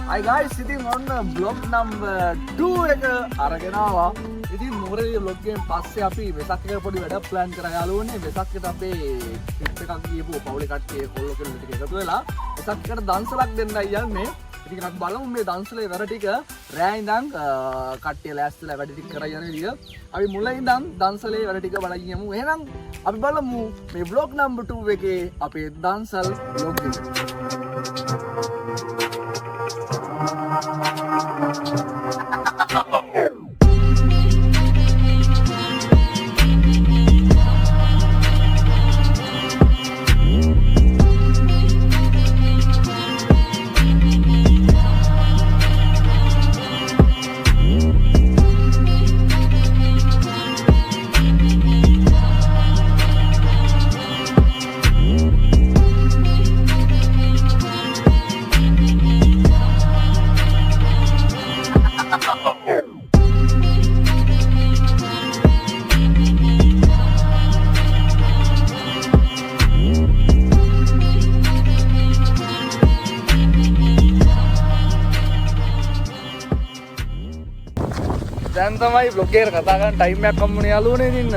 Hi guys, ඉතින් ඔන්න vlog number 2 එක අරගෙන ආවා. ඉතින් මොකද vlog එකෙන් පස්සේ අපි වෙසක් එක පොඩි වැඩක් plan කරා යාළුවනේ. වෙසක් එකට අපේ trip එකක් ගියපු පවුලේ කට්ටිය කොල්ලෝ කෙල්ලෝ ටික එකතු වෙලා වෙසක් එකට දන්සලක් දෙන්නයි යන්නේ. ඉතින් අපි බලමු මේ දන්සලේ වැඩ ටික රෑ ඉඳන් කට්ටිය ලෑස්තිලා වැඩ ටික කරලා යන විදිහ. අපි මුල ඉඳන් දන්සලේ වැඩ ටික බලන් යමු. එහෙනම් අපි බලමු මේ vlog number 2 එකේ අපේ දන්සල් vlog එක. දැන් තමයි vlog එකට කතා කරන්න ටයිම් එකක් හම්බුනේ යාළුවනේ. ඉතින්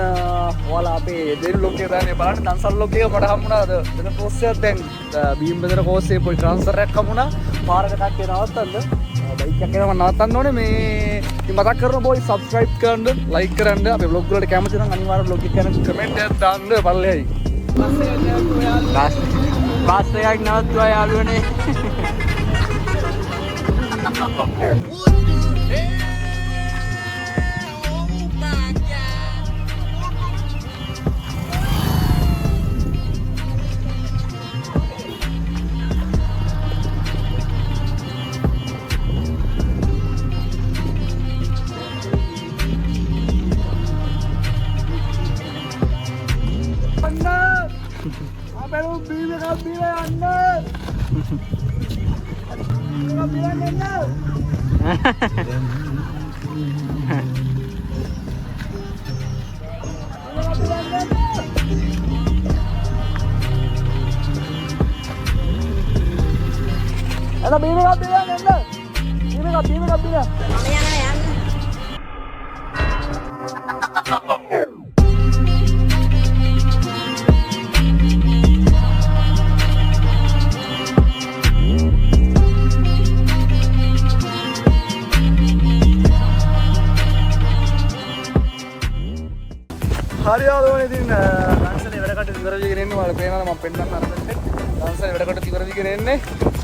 ඔයාලා අපේ දෙන vlog එක දාන්නේ බලන්න. දන්සල් vlog එක මට හම්බුණා වෙන course එකක් දැන් බීම් බෙදන course එකේ පොඩි transfer එකක් හම්බුණා. පාරක කට්ටිය නවත්තන්න බයික් එකක් එනවා නවත්තන්න ඕනේ. මේ ඉතින් මතක් කරනවා boys subscribe කරන්න, like කරන්න. අපේ vlog වලට කැමති නම් අනිවාර්යෙන් vlog එක ගැන comment එකක් දාන්න පල්ලෙයි. බස් එකක් නවත්තුවා යාළුවනේ. Pero vive Anna. Vive Anna. Ada bibi Anna. Bibi Anna. හරි යාළුවනේ ඉතින් දන්සලේ වැඩ කටයුතු ඉවර වෙගෙන ඉන්නේ. ඔයාලා පේනවා මම පෙන්නන්න අරගෙන දන්සලේ වැඩ කටයුතු ඉවර වෙගෙන ඉන්නේ.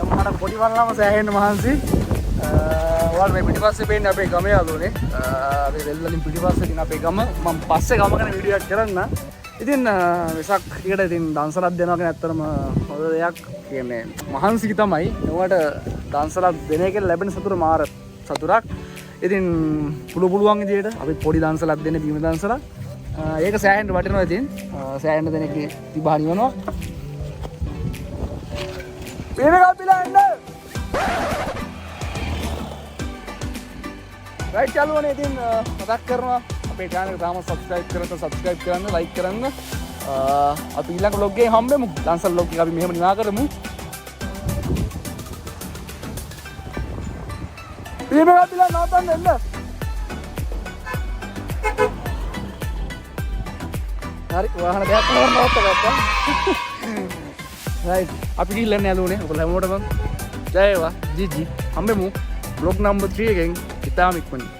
මම පොඩි වල්ලාම සෑහෙන්න මහන්සි. ඔයාලා මේ පිටිපස්සේ පේන්නේ අපේ ගම යාළුවනේ. අපි වෙල්වලින් පිටිපස්සේ තියෙන අපේ ගම. මම පස්සේ ගම ගැන වීඩියෝ එකක් කරන්න. ඉතින් වෙසක් ටිකට ඉතින් දන්සලක් දෙනවා කියන ඇත්තටම හොඳ දෙයක්. කියන්නේ මහන්සි තමයි. ඒවට දන්සලක් දෙන එකෙන් ලැබෙන සතුට මාර සතුටක්. ඉතින් පුළුවන් විදියට අපි පොඩි දන්සලක් දෙන්නේ බීම දන්සලක්. ඒක සෑහෙන්න වටිනවා. ඉතින් සෑහෙන්න දෙනෙක් තිබහා නිවනවා. මේක අපිලා එන්න. රයිට් යාළුවනේ ඉතින් මතක් කරනවා අපේ channel එක තාම subscribe කරන්න, like කරන්න. අපි ඊළඟ vlog එකේ හම්බෙමු. දන්සල් vlog එක අපි මෙහෙම නිමා කරමු. මේක අපිලා නවත්තන්න එන්න. හරි වාහන දෙයක් කරලා නවත්තගත්තා. රයිට් අපි ගිහින් යන්න යාළුවනේ. ඔයාලා හැමෝටම ජය වේවා. ජීජි. හම්බෙමු vlog number 3 එකෙන් ඉතාම ඉක්මනින්.